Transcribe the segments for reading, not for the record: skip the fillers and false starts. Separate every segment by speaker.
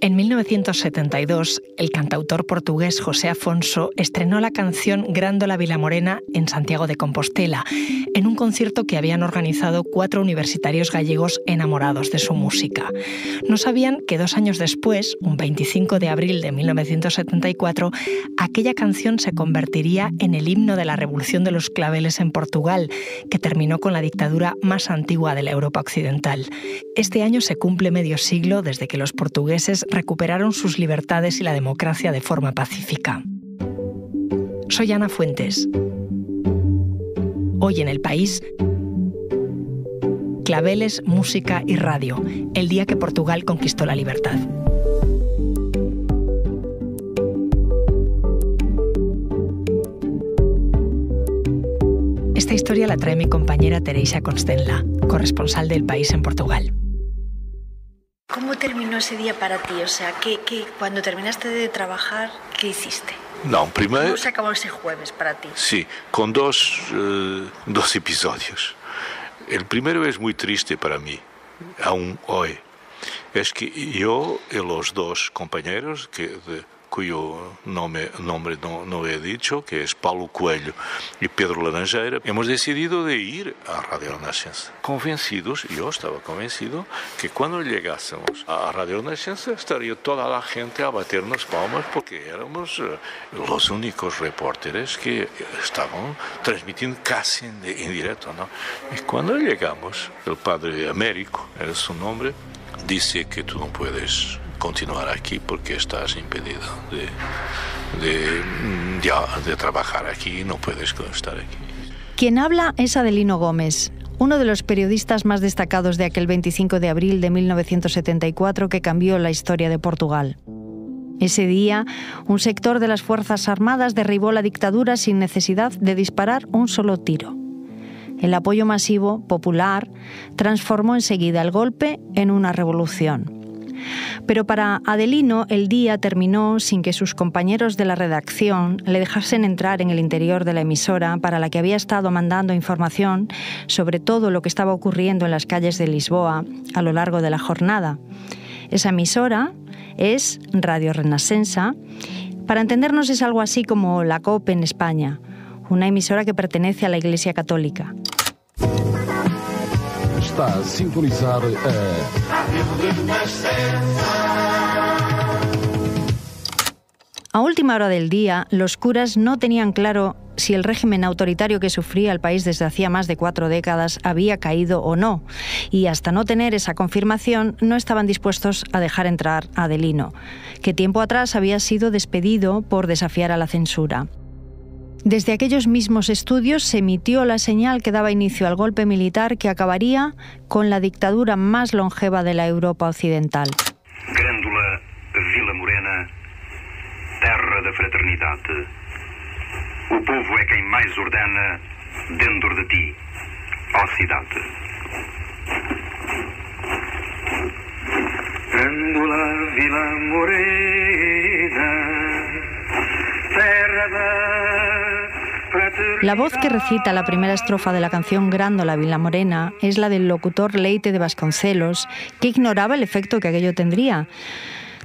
Speaker 1: En 1972, el cantautor portugués José Afonso estrenó la canción Grándola Vilamorena en Santiago de Compostela, en un concierto que habían organizado 4 universitarios gallegos enamorados de su música. No sabían que 2 años después, un 25 de abril de 1974, aquella canción se convertiría en el himno de la Revolución de los Claveles en Portugal, que terminó con la dictadura más antigua de la Europa occidental. Este año se cumple medio siglo desde que los portugueses recuperaron sus libertades y la democracia de forma pacífica. Soy Ana Fuentes. Hoy en El País, claveles, música y radio, el día que Portugal conquistó la libertad. Esta historia la trae mi compañera Teresa Constenla, corresponsal del País en Portugal.
Speaker 2: ¿Cómo terminó ese día para ti? O sea, cuando terminaste de trabajar, ¿qué hiciste?
Speaker 3: Não, primeiro...
Speaker 2: ¿Cómo se acabó ese jueves para ti?
Speaker 3: Sí, con dos episodios. El primero es muy triste para mí, aún hoy. Es que yo y los 2 compañeros, cuyo nombre no he dicho, que es Paulo Coelho y Pedro Laranjeira, hemos decidido de ir a Radio Renascença. Convencidos, yo estaba convencido, que cuando llegásemos a Radio Renascença estaría toda la gente a baternos palmas porque éramos los únicos reporteros que estaban transmitiendo casi en directo, ¿no? Y cuando llegamos, el padre Américo, era su nombre, dice que tú no puedes continuar aquí porque estás impedido de trabajar aquí, no puedes estar aquí.
Speaker 4: Quien habla es Adelino Gómez, uno de los periodistas más destacados de aquel 25 de abril de 1974 que cambió la historia de Portugal. Ese día, un sector de las Fuerzas Armadas derribó la dictadura sin necesidad de disparar un solo tiro. El apoyo masivo, popular, transformó enseguida el golpe en una revolución. Pero para Adelino el día terminó sin que sus compañeros de la redacción le dejasen entrar en el interior de la emisora para la que había estado mandando información sobre todo lo que estaba ocurriendo en las calles de Lisboa a lo largo de la jornada. Esa emisora es Radio Renascença. Para entendernos es algo así como la COPE en España, una emisora que pertenece a la Iglesia Católica.
Speaker 5: Está a sintonizar
Speaker 4: A última hora del día, los curas no tenían claro si el régimen autoritario que sufría el país desde hacía más de 4 décadas había caído o no, y hasta no tener esa confirmación no estaban dispuestos a dejar entrar a Adelino, que tiempo atrás había sido despedido por desafiar a la censura. Desde aquellos mismos estudios se emitió la señal que daba inicio al golpe militar que acabaría con la dictadura más longeva de la Europa occidental.
Speaker 6: Grândola Vilamorena, terra da fraternidade. O povo é quem mais ordena dentro de ti, ó cidade. Grândola Vilamorena, terra da...
Speaker 4: La voz que recita la primera estrofa de la canción Grándola Vilamorena es la del locutor Leite de Vasconcelos, que ignoraba el efecto que aquello tendría.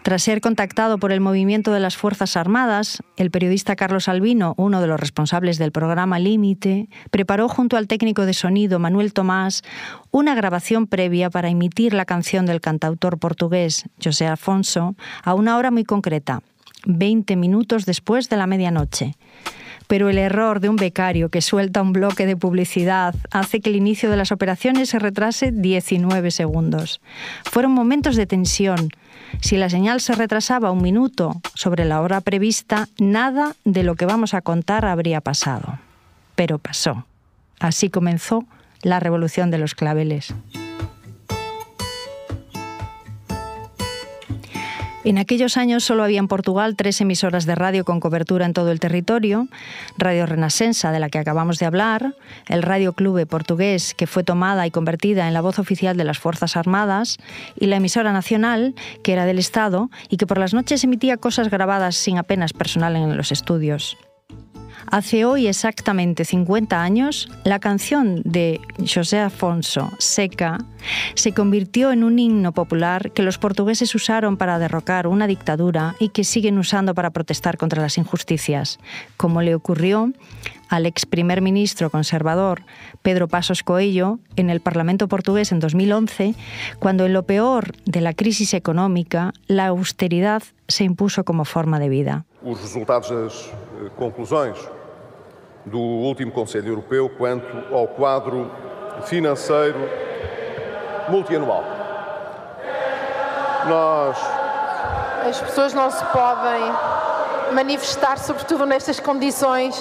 Speaker 4: Tras ser contactado por el movimiento de las Fuerzas Armadas, el periodista Carlos Albino, uno de los responsables del programa Límite, preparó junto al técnico de sonido Manuel Tomás una grabación previa para emitir la canción del cantautor portugués José Afonso a una hora muy concreta, 20 minutos después de la medianoche. Pero el error de un becario que suelta un bloque de publicidad hace que el inicio de las operaciones se retrase 19 segundos. Fueron momentos de tensión. Si la señal se retrasaba 1 minuto sobre la hora prevista, nada de lo que vamos a contar habría pasado. Pero pasó. Así comenzó la revolución de los claveles. En aquellos años solo había en Portugal 3 emisoras de radio con cobertura en todo el territorio: Radio Renascença, de la que acabamos de hablar, el Radio Clube portugués, que fue tomada y convertida en la voz oficial de las Fuerzas Armadas, y la emisora nacional, que era del Estado y que por las noches emitía cosas grabadas sin apenas personal en los estudios. Hace hoy exactamente 50 años, la canción de José Afonso, Seca, se convirtió en un himno popular que los portugueses usaron para derrocar una dictadura y que siguen usando para protestar contra las injusticias, como le ocurrió al ex primer ministro conservador Pedro Passos Coelho en el Parlamento portugués en 2011, cuando en lo peor de la crisis económica, la austeridad se impuso como forma de vida.
Speaker 5: Os resultados das conclusões do último Conselho Europeu quanto ao quadro financeiro multianual.
Speaker 7: As pessoas não se podem manifestar, sobretudo nestas condições.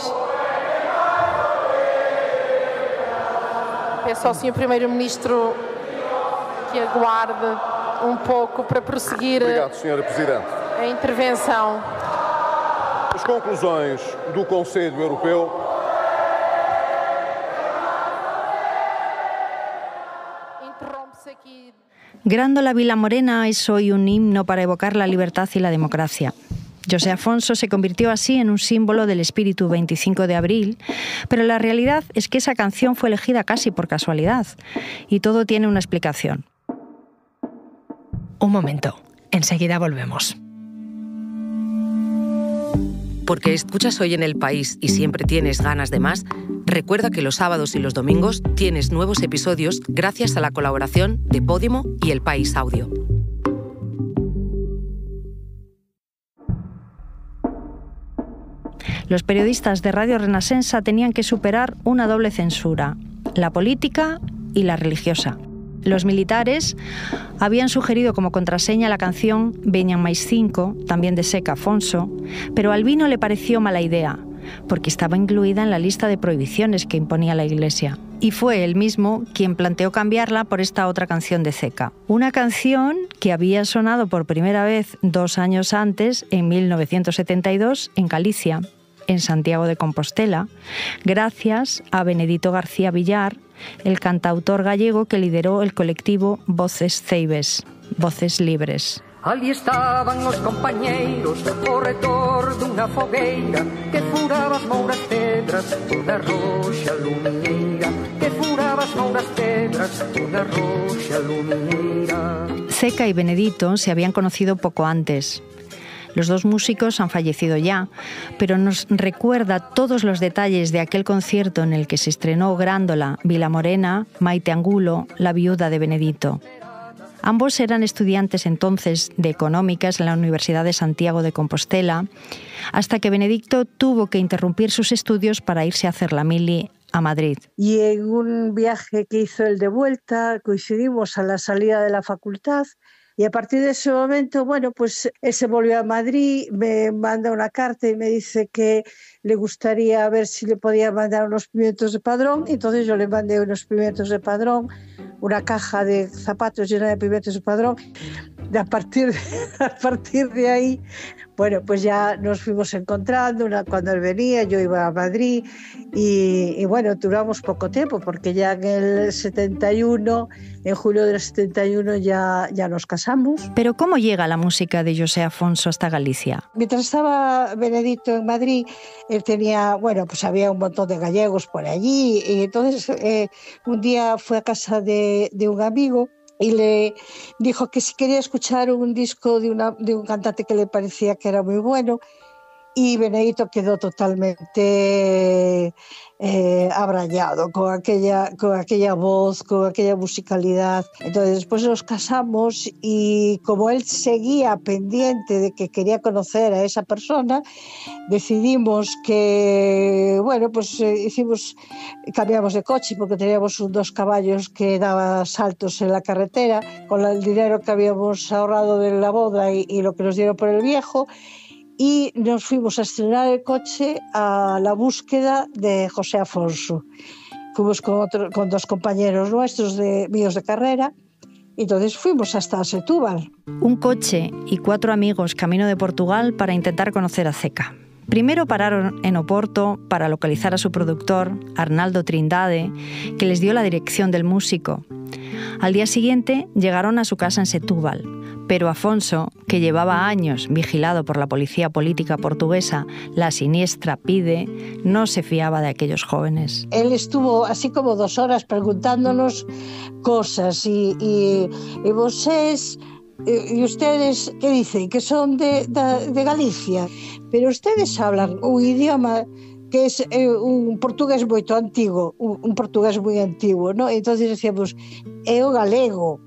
Speaker 7: Peço ao Sr. Primeiro-Ministro que aguarde um pouco para prosseguir.
Speaker 5: Obrigado, Sra. Presidente.
Speaker 7: A intervenção.
Speaker 5: As conclusões do Conselho Europeu
Speaker 7: Interrompe-se aqui.
Speaker 4: Grándola Vilamorena es hoy un himno para evocar la libertad y la democracia. José Afonso se convirtió así en un símbolo del espíritu 25 de abril, pero la realidad es que esa canción fue elegida casi por casualidad, y todo tiene una explicación.
Speaker 1: Un momento, enseguida volvemos.
Speaker 8: Porque escuchas Hoy en el País y siempre tienes ganas de más, recuerda que los sábados y los domingos tienes nuevos episodios gracias a la colaboración de Podimo y El País Audio.
Speaker 4: Los periodistas de Radio Renascença tenían que superar una doble censura, la política y la religiosa. Los militares habían sugerido como contraseña la canción Veñan máis cinco, también de Seca Afonso, pero a Albino le pareció mala idea, porque estaba incluida en la lista de prohibiciones que imponía la Iglesia. Y fue él mismo quien planteó cambiarla por esta otra canción de Seca. Una canción que había sonado por primera vez 2 años antes, en 1972, en Galicia, en Santiago de Compostela, gracias a Benedito García Villar, el cantautor gallego que lideró el colectivo Voces Ceibes, Voces Libres.
Speaker 9: Ali estaban os compañeiros ao retor dunha fogueira que furaba as mouras pedras toda roxa lumineira, que furaba as mouras pedras toda roxa lumineira.
Speaker 4: Seca y Benedito se habían conocido poco antes. Los dos músicos han fallecido ya, pero nos recuerda todos los detalles de aquel concierto en el que se estrenó Grándola, Vilamorena, Maite Angulo, la viuda de Benedito. Ambos eran estudiantes entonces de Económicas en la Universidad de Santiago de Compostela, hasta que Benedicto tuvo que interrumpir sus estudios para irse a hacer la mili a Madrid.
Speaker 10: Y en un viaje que hizo él de vuelta, coincidimos a la salida de la facultad. Y a partir de ese momento, bueno, pues él se volvió a Madrid, me manda una carta y me dice que le gustaría ver si le podía mandar unos pimientos de Padrón. Entonces yo le mandé unos pimientos de Padrón, una caja de zapatos llena de pimientos de Padrón. A partir de ahí, bueno, pues ya nos fuimos encontrando. Cuando él venía, yo iba a Madrid y bueno, duramos poco tiempo porque ya en el 71, en julio del 71 ya nos casamos.
Speaker 4: Pero ¿cómo llega la música de José Afonso hasta Galicia?
Speaker 10: Mientras estaba Benedito en Madrid, él tenía, bueno, pues había un montón de gallegos por allí y entonces un día fue a casa de un amigo y le dijo que si quería escuchar un disco de un cantante que le parecía que era muy bueno, y Benedito quedó totalmente abrañado con aquella voz, con aquella musicalidad. Entonces después nos casamos y como él seguía pendiente de que quería conocer a esa persona, decidimos que, bueno, pues cambiamos de coche porque teníamos 2 caballos que daban saltos en la carretera con el dinero que habíamos ahorrado de la boda y lo que nos dieron por el viejo. Y nos fuimos a estrenar el coche a la búsqueda de José Afonso. Fuimos con 2 compañeros nuestros míos de carrera, y entonces fuimos hasta Setúbal.
Speaker 4: Un coche y 4 amigos camino de Portugal para intentar conocer a Seca. Primero pararon en Oporto para localizar a su productor, Arnaldo Trindade, que les dio la dirección del músico. Al día siguiente llegaron a su casa en Setúbal, Pero Afonso, que llevaba años vigilado por la policía política portuguesa, la siniestra PIDE, no se fiaba de aquellos jóvenes.
Speaker 10: Él estuvo así como 2 horas preguntándonos cosas y ustedes, ¿qué dicen? Que son de Galicia, pero ustedes hablan un idioma que es un portugués moito antigo, un portugués moi antigo, ¿no? Entonces decíamos, é o galego,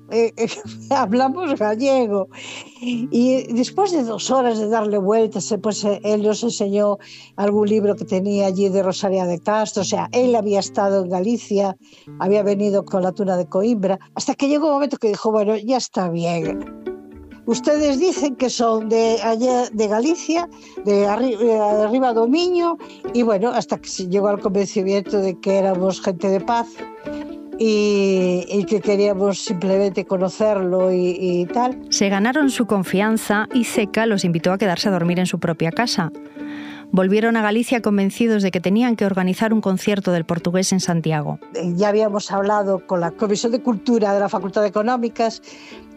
Speaker 10: hablamos gallego. Y después de 2 horas de darle vueltas, pues él nos enseñó algún libro que tenía allí de Rosalía de Castro, o sea, él había estado en Galicia, había venido con la tuna de Coimbra, hasta que llegó un momento que dijo, bueno, ya está bien. Ustedes dicen que son de allá de Galicia, de arriba do Miño, y bueno, hasta que se llegó al convencimiento de que éramos gente de paz y que queríamos simplemente conocerlo y tal.
Speaker 4: Se ganaron su confianza y Zeca los invitó a quedarse a dormir en su propia casa. Volvieron a Galicia convencidos de que tenían que organizar un concierto del portugués en Santiago.
Speaker 10: Ya habíamos hablado con la Comisión de Cultura de la Facultad de Económicas,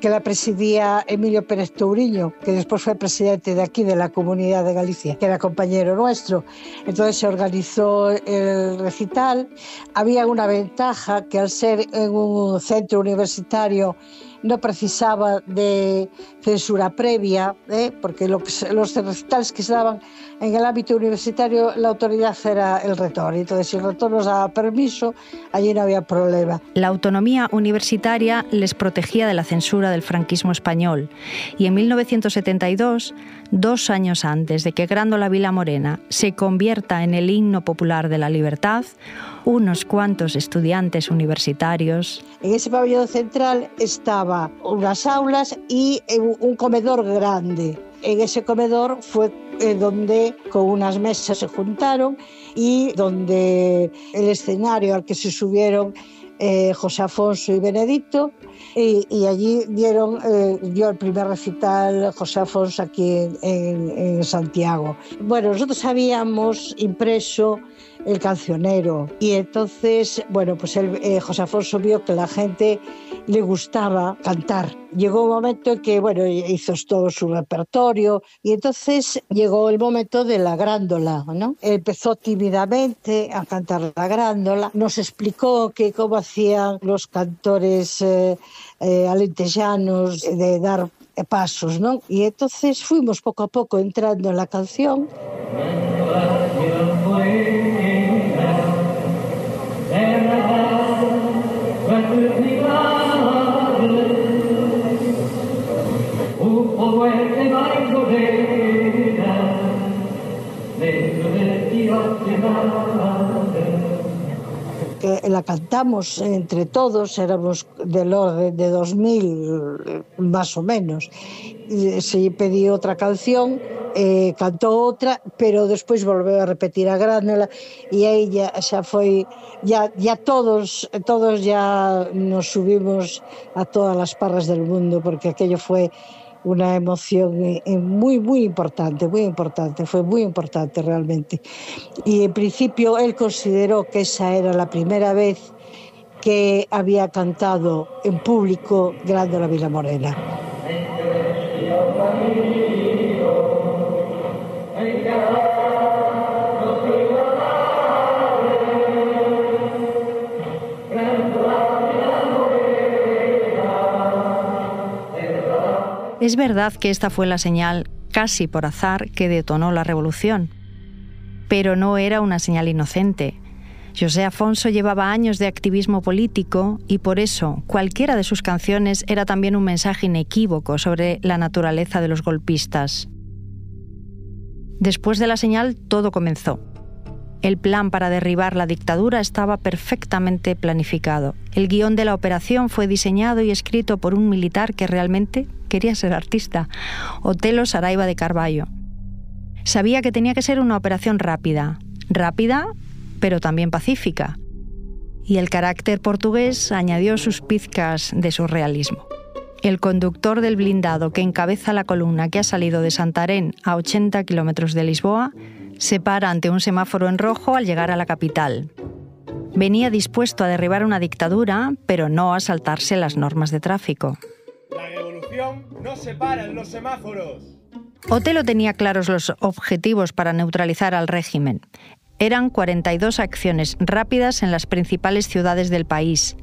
Speaker 10: que la presidía Emilio Pérez Touriño, que después fue presidente de aquí, de la Comunidad de Galicia, que era compañero nuestro. Entonces se organizó el recital. Había una ventaja, que al ser en un centro universitario no precisaba de censura previa, porque los recitales que se daban en el ámbito universitario, la autoridad era el rector. Entonces, si el rector nos daba permiso, allí no había problema.
Speaker 4: La autonomía universitaria les protegía de la censura del franquismo español. Y en 1972, 2 años antes de que Grándola Vilamorena se convierta en el himno popular de la libertad, unos cuantos estudiantes universitarios.
Speaker 10: En ese pabellón central estaba unas aulas y un comedor grande. En ese comedor fue donde con unas mesas se juntaron y donde el escenario al que se subieron José Afonso y Benedicto, y allí dio el primer recital José Afonso aquí en Santiago. Bueno, nosotros habíamos impreso el cancionero y entonces, bueno, pues José Afonso vio que la gente le gustaba cantar. Llegó un momento en que, bueno, hizo todo su repertorio y entonces llegó el momento de la grándola, ¿no? Empezó tímidamente a cantar la grándola, nos explicó que cómo hacían los cantores alentejanos de dar pasos, ¿no? Y entonces fuimos poco a poco entrando en la canción. Que la cantamos entre todos, éramos del orden de 2000 más o menos. Se pidió otra canción, cantó otra, pero despois volveu a repetir a grándola e aí xa foi, ya todos ya nos subimos a todas las parras del mundo, porque aquello fue una emoción muy importante, fue muy importante realmente. Y en principio él consideró que esa era la primera vez que había cantado en público Grándola Vilamorena.
Speaker 4: Es verdad que esta fue la señal, casi por azar, que detonó la revolución. Pero no era una señal inocente. José Afonso llevaba años de activismo político y por eso cualquiera de sus canciones era también un mensaje inequívoco sobre la naturaleza de los golpistas. Después de la señal, todo comenzó. El plan para derribar la dictadura estaba perfectamente planificado. El guión de la operación fue diseñado y escrito por un militar que realmente quería ser artista, Otelo Saraiva de Carvalho. Sabía que tenía que ser una operación rápida, pero también pacífica. Y el carácter portugués añadió sus pizcas de surrealismo. El conductor del blindado que encabeza la columna que ha salido de Santarém a 80 kilómetros de Lisboa se para ante un semáforo en rojo al llegar a la capital. Venía dispuesto a derribar una dictadura, pero no a saltarse las normas de tráfico.
Speaker 11: La revolución no se para en los semáforos.
Speaker 4: Otelo tenía claros los objetivos para neutralizar al régimen. Eran 42 acciones rápidas en las principales ciudades del país.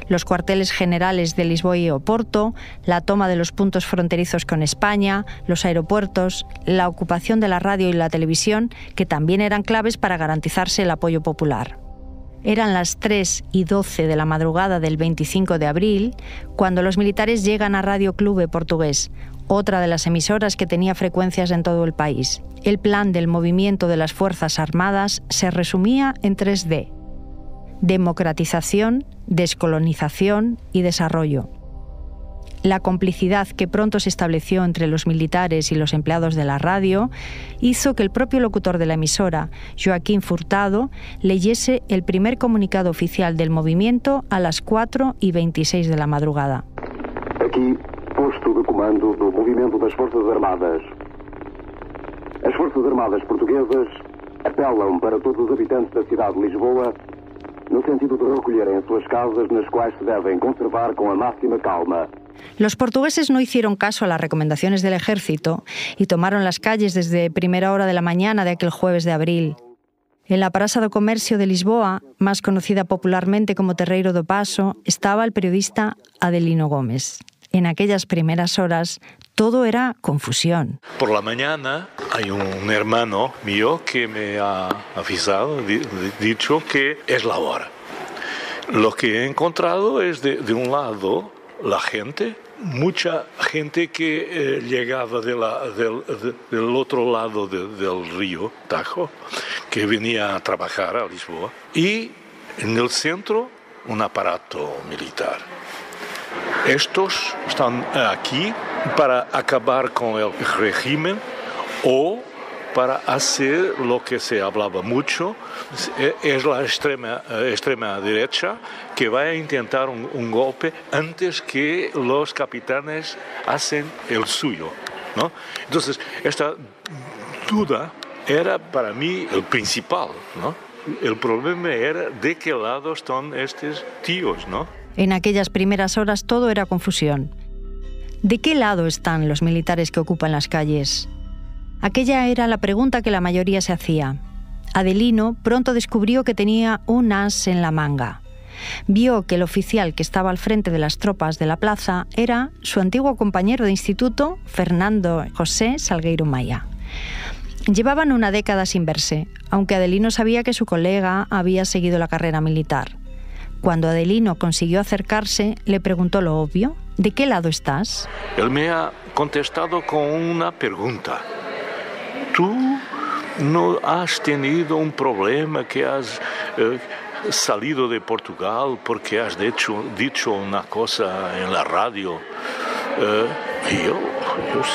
Speaker 4: Los cuarteles generales de Lisboa y Oporto, la toma de los puntos fronterizos con España, los aeropuertos, la ocupación de la radio y la televisión, que también eran claves para garantizarse el apoyo popular. Eran las 3:12 de la madrugada del 25 de abril cuando los militares llegan a Radio Clube Portugués, otra de las emisoras que tenía frecuencias en todo el país. El plan del movimiento de las Fuerzas Armadas se resumía en 3D: democratización, descolonización y desarrollo. La complicidad que pronto se estableció entre los militares y los empleados de la radio hizo que el propio locutor de la emisora, Joaquín Furtado, leyese el primer comunicado oficial del movimiento a las 4:26 de la madrugada.
Speaker 12: Aquí, posto de comando do movimento das Forças Armadas. As Forças Armadas portuguesas apelam para todos os habitantes da cidade de Lisboa no sentido de recolherem as suas casas, nas quais se devem conservar com a máxima calma.
Speaker 4: Los portugueses no hicieron caso a las recomendaciones del ejército y tomaron las calles desde primera hora de la mañana de aquel jueves de abril. En la Praça do Comercio de Lisboa, más conocida popularmente como Terreiro do Paso, estaba el periodista Adelino Gómez. En aquellas primeras horas, todo era confusión.
Speaker 3: Por la mañana hay un hermano mío que me ha avisado, dicho que es la hora. Lo que he encontrado es de un lado la gente, mucha gente que llegaba del otro lado del río Tajo, que venía a trabajar a Lisboa, y en el centro un aparato militar. Estos están aquí para acabar con el régimen o para hacer lo que se hablaba mucho, es la extrema derecha que va a intentar un golpe antes que los capitanes hacen el suyo, ¿no? Entonces, esta duda era para mí el principal, ¿no? El problema era de qué lado están estos tíos, ¿no?
Speaker 4: En aquellas primeras horas todo era confusión. ¿De qué lado están los militares que ocupan las calles? Aquella era la pregunta que la mayoría se hacía. Adelino pronto descubrió que tenía un as en la manga. Vio que el oficial que estaba al frente de las tropas de la plaza era su antiguo compañero de instituto, Fernando José Salgueiro Maia. Llevaban una década sin verse, aunque Adelino sabía que su colega había seguido la carrera militar. Cuando Adelino consiguió acercarse, le preguntó lo obvio: ¿de qué lado estás?
Speaker 3: Él me ha contestado con una pregunta. ¿Tú no has tenido un problema que has salido de Portugal porque has dicho una cosa en la radio? Y yo,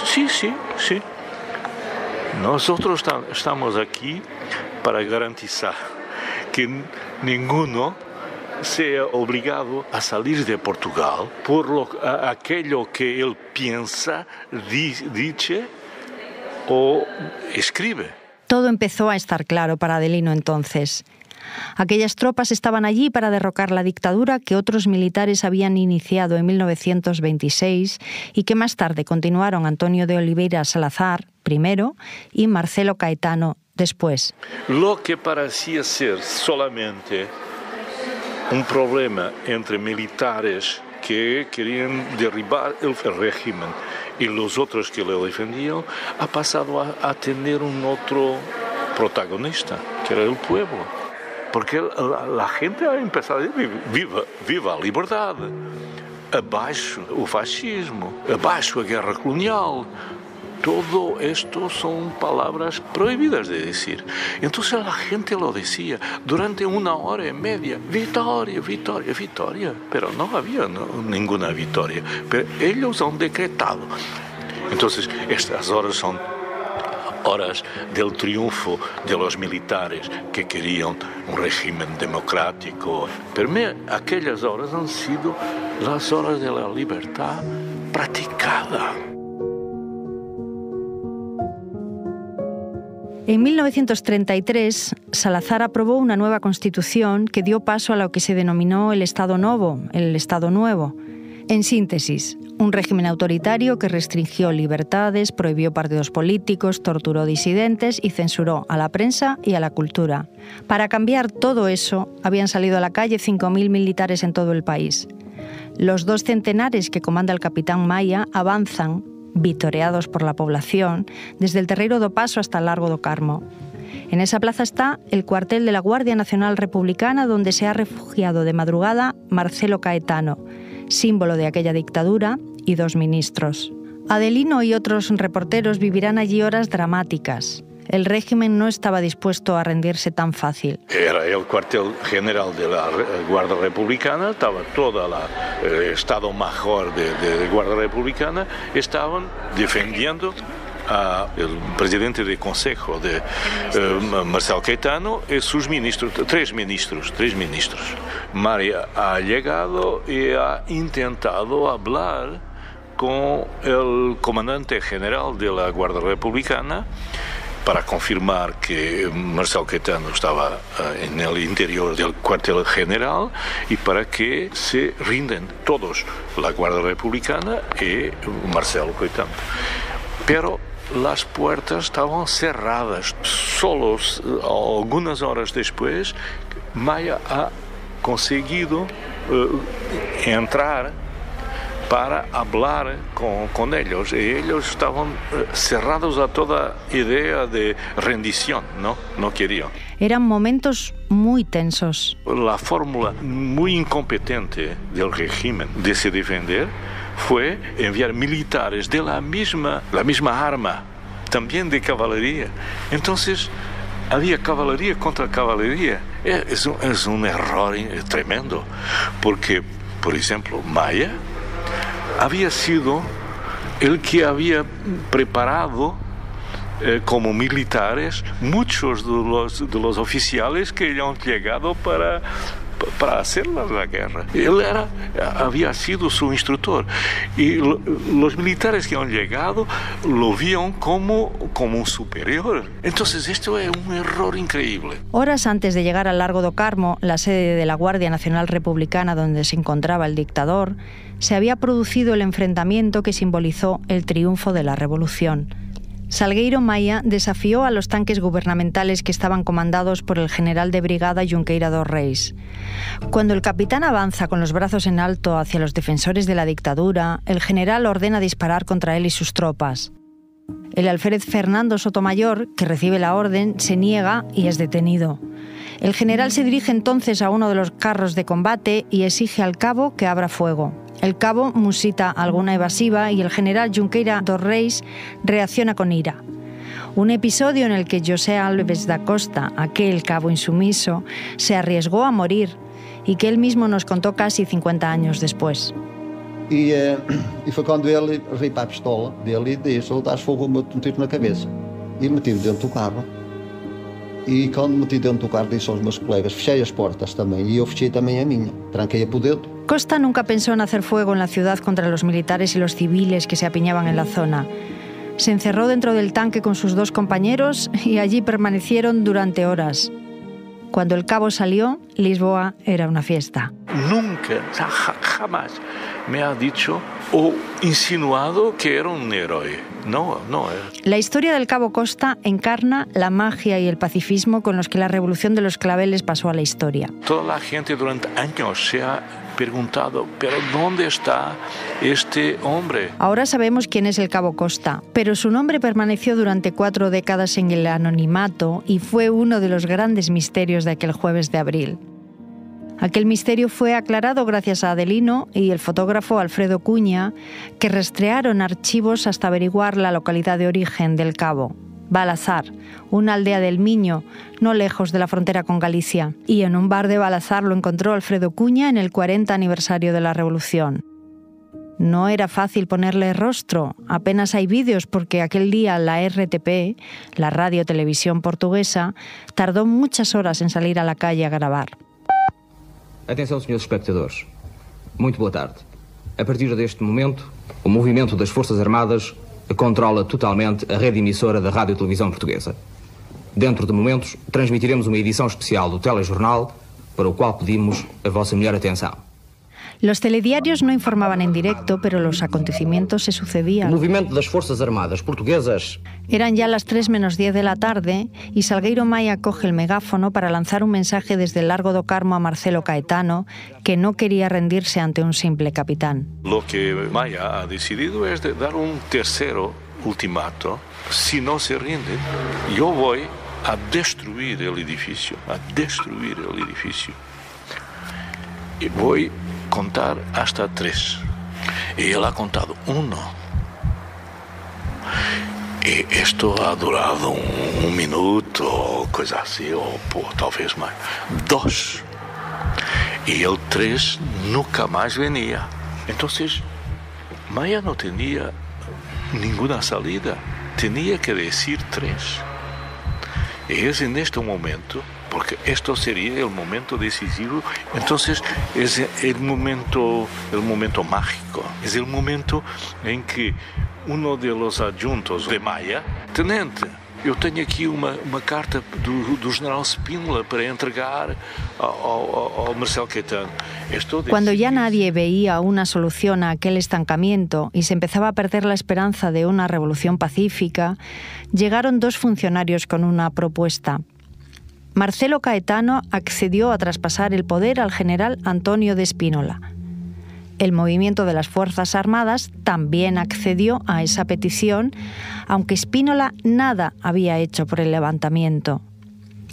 Speaker 3: sí. Nosotros estamos aquí para garantizar que ninguno sea obligado a salir de Portugal por aquello que él piensa, dice o escribe.
Speaker 4: Todo empezó a estar claro para Adelino entonces. Aquellas tropas estaban allí para derrocar la dictadura que otros militares habían iniciado en 1926 y que más tarde continuaron Antonio de Oliveira Salazar, primero, y Marcelo Caetano, después.
Speaker 3: Lo que parecía ser solamente un problema entre militares que querían derribar el régimen y los otros que lo defendían, ha pasado a tener un otro protagonista, que era el pueblo. Porque la gente ha empezado a decir: viva a liberdad, abaixo o fascismo, abaixo a guerra colonial. Todo esto son palabras prohibidas de decir. Entonces la gente lo decía durante 1 hora y media: victoria, victoria, victoria. Pero no había ninguna victoria. Pero ellos han decretado. Entonces estas horas son horas del triunfo de los militares que querían un régimen democrático. Pero aquellas horas han sido las horas de la libertad practicada.
Speaker 4: En 1933, Salazar aprobó una nueva constitución que dio paso a lo que se denominó el Estado Novo, el Estado Nuevo. En síntesis, un régimen autoritario que restringió libertades, prohibió partidos políticos, torturó disidentes y censuró a la prensa y a la cultura. Para cambiar todo eso, habían salido a la calle 5.000 militares en todo el país. Los 2 centenares que comanda el capitán Maya avanzan, vitoreados por la población, desde el Terreiro do Paso hasta el Largo do Carmo. En esa plaza está el cuartel de la Guardia Nacional Republicana, donde se ha refugiado de madrugada Marcelo Caetano, símbolo de aquella dictadura, y 2 ministros. Adelino y otros reporteros vivirán allí horas dramáticas. El régimen no estaba dispuesto a rendirse tan fácil.
Speaker 3: Era el cuartel general de la Guardia Republicana, estaba todo el Estado Mayor de Guardia Republicana, estaban defendiendo al presidente del Consejo, Marcelo Caetano, y sus ministros, tres ministros. María ha llegado y ha intentado hablar con el comandante general de la Guardia Republicana para confirmar que Marcelo Caetano estaba en el interior del cuartel general y para que se rinden todos, la Guardia Republicana y Marcelo Caetano. Pero las puertas estaban cerradas. Solo algunas horas después, Maya ha conseguido entrar para hablar con ellos, y ellos estaban cerrados a toda idea de rendición, no querían.
Speaker 4: Eran momentos muy tensos.
Speaker 3: La fórmula muy incompetente del régimen de se defender fue enviar militares de la misma arma, también de caballería. Entonces, había caballería contra caballería. Es un error tremendo, porque, por ejemplo, Maya había sido el que había preparado como militares muchos de los oficiales que han llegado para hacer la guerra. Él había sido su instructor y los militares que han llegado lo vieron como un superior. Entonces esto es un error increíble.
Speaker 4: Horas antes de llegar al Largo do Carmo, la sede de la Guardia Nacional Republicana donde se encontraba el dictador, se había producido el enfrentamiento que simbolizó el triunfo de la revolución. Salgueiro Maia desafió a los tanques gubernamentales que estaban comandados por el general de brigada Junqueira dos Reis. Cuando el capitán avanza con los brazos en alto hacia los defensores de la dictadura, el general ordena disparar contra él y sus tropas. El alférez Fernando Sotomayor, que recibe la orden, se niega y es detenido. El general se dirige entonces a uno de los carros de combate y exige al cabo que abra fuego. El cabo musita alguna evasiva y el general Junqueira dos Reis reacciona con ira. Un episodio en el que José Alves da Costa, aquel cabo insumiso, se arriesgó a morir y que él mismo nos contó casi 50 años después.
Speaker 13: E foi quando ele veio para a pistola dele e disse: "Dás fogo, eu meto um tiro na cabeça." E meti-o dentro do carro. E quando meti dentro do carro, disse aos meus colegas: "Fechei as portas também." E eu fechei também a minha. Tranquei-a por dentro.
Speaker 4: Costa nunca pensó en hacer fuego en la ciudad contra los militares y los civiles que se apiñaban en la zona. Se encerró dentro del tanque con sus 2 compañeros y allí permanecieron durante horas. Cuando el cabo salió, Lisboa era una fiesta.
Speaker 3: Nunca, jamás me ha dicho o insinuado que era un héroe. No.
Speaker 4: La historia del cabo Costa encarna la magia y el pacifismo con los que la revolución de los claveles pasó a la historia.
Speaker 3: Toda la gente durante años se ha preguntado, ¿pero dónde está este hombre?
Speaker 4: Ahora sabemos quién es el cabo Costa, pero su nombre permaneció durante 4 décadas en el anonimato y fue uno de los grandes misterios de aquel jueves de abril. Aquel misterio fue aclarado gracias a Adelino y el fotógrafo Alfredo Cuña, que rastrearon archivos hasta averiguar la localidad de origen del cabo. Balazar, una aldea del Miño, no lejos de la frontera con Galicia. Y en un bar de Balazar lo encontró Alfredo Cuña en el 40 aniversario de la Revolución. No era fácil ponerle rostro, apenas hay vídeos porque aquel día la RTP, la Radio Televisión Portuguesa, tardó muchas horas en salir a la calle a grabar.
Speaker 14: Atenção, senhores espectadores. Muito boa tarde. A partir deste momento, o movimento das Forças Armadas controla totalmente a rede emissora da Rádio Televisão Portuguesa. Dentro de momentos, transmitiremos uma edição especial do telejornal, para o qual pedimos a vossa melhor atenção.
Speaker 4: Los telediarios no informaban en directo, pero los acontecimientos se sucedían.
Speaker 14: El movimiento das Forças Armadas Portuguesas.
Speaker 4: Eran ya las 3 menos 10 de la tarde y Salgueiro Maia coge el megáfono para lanzar un mensaje desde el Largo do Carmo a Marcelo Caetano, que no quería rendirse ante un simple capitán.
Speaker 3: Lo que Maia ha decidido es de dar un tercero ultimato. Si no se rinden, yo voy a destruir el edificio, Y voy a contar hasta 3. Y él ha contado 1. Y esto ha durado un minuto o cosa así, o tal vez más. 2. Y el 3 nunca más venía. Entonces, Maia no tenía ninguna salida. Tenía que decir 3. Y es en este momento, porque esto sería el momento decisivo, entonces es el momento mágico. Es el momento en que uno de los adjuntos de Maia, tenente, eu tenho aqui uma carta do general Spínola para entregar ao Marcelo Caetano.
Speaker 4: Cuando ya nadie veía una solución a aquel estancamiento y se empezaba a perder la esperanza de una revolución pacífica, llegaron 2 funcionarios con una propuesta. Marcelo Caetano accedió a traspasar el poder al general Antonio de Spínola. El movimiento de las Fuerzas Armadas también accedió a esa petición, aunque Spínola nada había hecho por el levantamiento.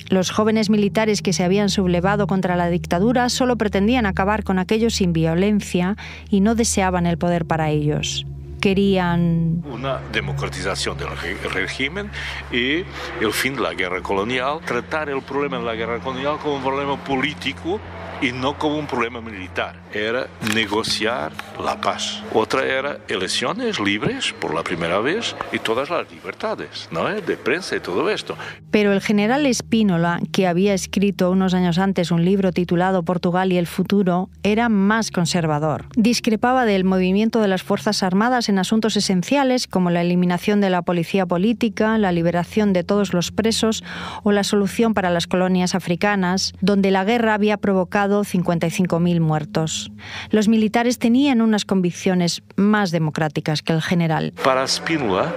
Speaker 4: Los jóvenes militares que se habían sublevado contra la dictadura solo pretendían acabar con aquello sin violencia y no deseaban el poder para ellos. Querían
Speaker 3: una democratización del régimen y el fin de la guerra colonial, tratar el problema de la guerra colonial como un problema político y no como un problema militar. Era negociar la paz. Otra era elecciones libres por la primera vez y todas las libertades, ¿no? De prensa y todo esto.
Speaker 4: Pero el general Spínola, que había escrito unos años antes un libro titulado Portugal y el futuro, era más conservador. Discrepaba del movimiento de las Fuerzas Armadas en asuntos esenciales como la eliminación de la policía política, la liberación de todos los presos o la solución para las colonias africanas, donde la guerra había provocado 55.000 muertos. Los militares tenían unas convicciones más democráticas que el general.
Speaker 3: Para Spínola,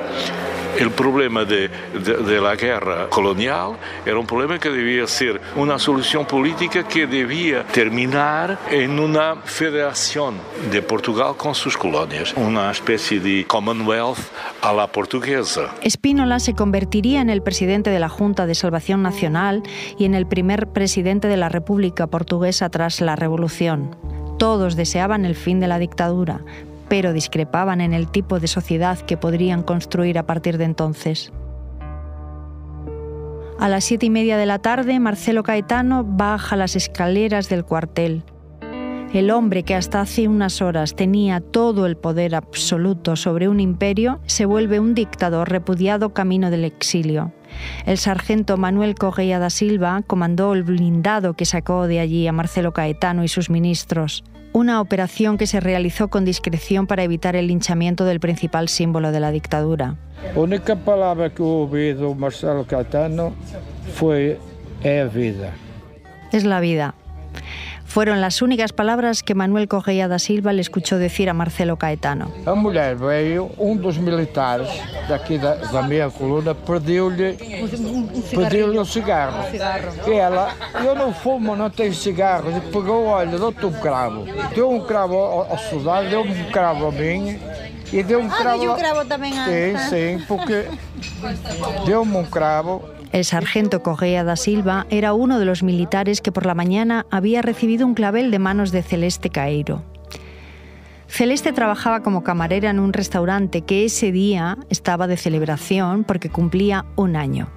Speaker 3: el problema de la guerra colonial era un problema que debía ser una solución política que debía terminar en una federación de Portugal con sus colonias, una especie de Commonwealth a la portuguesa.
Speaker 4: Spínola se convertiría en el presidente de la Junta de Salvación Nacional y en el primer presidente de la República Portuguesa tras la Revolución. Todos deseaban el fin de la dictadura, pero discrepaban en el tipo de sociedad que podrían construir a partir de entonces. A las 7:30 de la tarde, Marcelo Caetano baja las escaleras del cuartel. El hombre que hasta hace unas horas tenía todo el poder absoluto sobre un imperio se vuelve un dictador repudiado camino del exilio. El sargento Manuel Correia da Silva comandó el blindado que sacó de allí a Marcelo Caetano y sus ministros. Una operación que se realizó con discreción para evitar el linchamiento del principal símbolo de la dictadura.
Speaker 15: La única palabra que ouvi do Marcelo Caetano fue "é a vida".
Speaker 4: Es la vida. Fueron las únicas palabras que Manuel Correia da Silva le escuchó decir a Marcelo Caetano.
Speaker 15: A mulher veio, dos militares daqui da minha coluna pediu-lhe um cigarro. E ela, eu não fumo, não tenho cigarro. Ele pegou, olha, deu-te um cravo. Deu um cravo ao soldado, deu um cravo a mim. E deu um cravo...
Speaker 4: deu um cravo também a...
Speaker 15: Sim, porque deu-me um cravo.
Speaker 4: El sargento Correia da Silva era uno de los militares que por la mañana había recibido un clavel de manos de Celeste Caeiro. Celeste trabajaba como camarera en un restaurante que ese día estaba de celebración porque cumplía 1 año.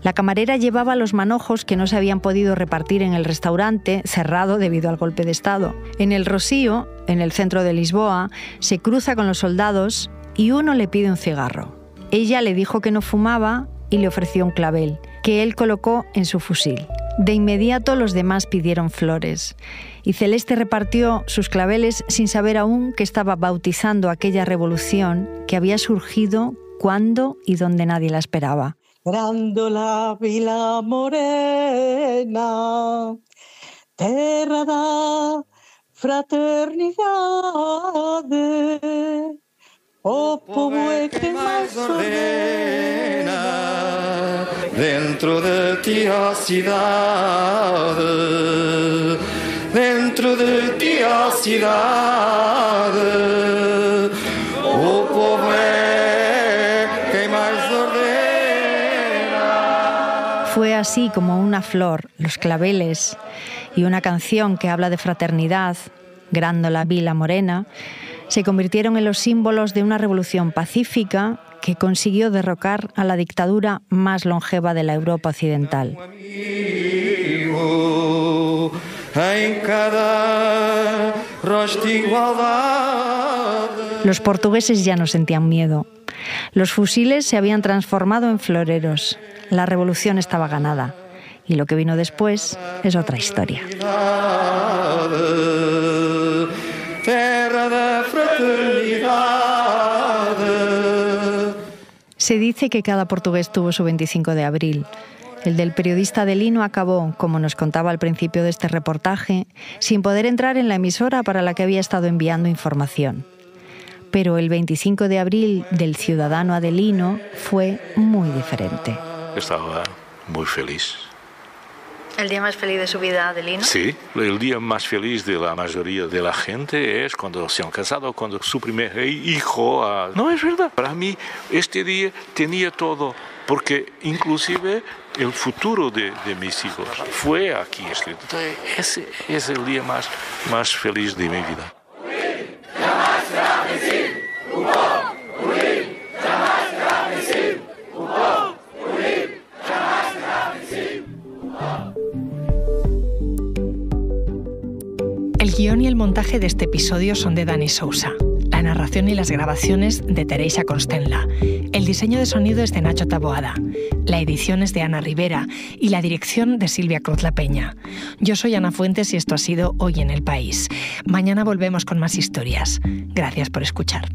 Speaker 4: La camarera llevaba los manojos que no se habían podido repartir en el restaurante, cerrado debido al golpe de Estado. En el Rocío, en el centro de Lisboa, se cruza con los soldados y uno le pide un cigarro. Ella le dijo que no fumaba y le ofreció un clavel, que él colocó en su fusil. De inmediato los demás pidieron flores, y Celeste repartió sus claveles sin saber aún que estaba bautizando aquella revolución que había surgido cuando y donde nadie la esperaba.
Speaker 10: Grándola Vila Morena, terra da fraternidade. O povo é que mais ordena
Speaker 16: dentro de ti, ó cidade, dentro de ti, ó cidade, o povo é quem mais ordena.
Speaker 4: Fue así como una flor, los claveles y una canción que habla de fraternidad, Grándola Vila Morena, se convirtieron en los símbolos de una revolución pacífica que consiguió derrocar a la dictadura más longeva de la Europa occidental. Los portugueses ya no sentían miedo. Los fusiles se habían transformado en floreros. La revolución estaba ganada. Y lo que vino después es otra historia. Se dice que cada portugués tuvo su 25 de abril. El del periodista de Lino acabó, como nos contaba al principio de este reportaje, sin poder entrar en la emisora para la que había estado enviando información. Pero el 25 de abril del ciudadano adelino fue muy diferente.
Speaker 3: Estaba muy feliz.
Speaker 2: ¿El día más feliz de su vida, Adelino?
Speaker 3: Sí, el día más feliz de la mayoría de la gente es cuando se han casado, cuando su primer hijo... No, es verdad. Para mí, este día tenía todo, porque inclusive el futuro de mis hijos fue aquí escrito. Entonces, ese es el día más feliz de mi vida.
Speaker 1: El guión y el montaje de este episodio son de Dani Sousa. La narración y las grabaciones de Teresa Constenla. El diseño de sonido es de Nacho Taboada. La edición es de Ana Rivera y la dirección de Silvia Cruz La Peña. Yo soy Ana Fuentes y esto ha sido Hoy en el País. Mañana volvemos con más historias. Gracias por escuchar.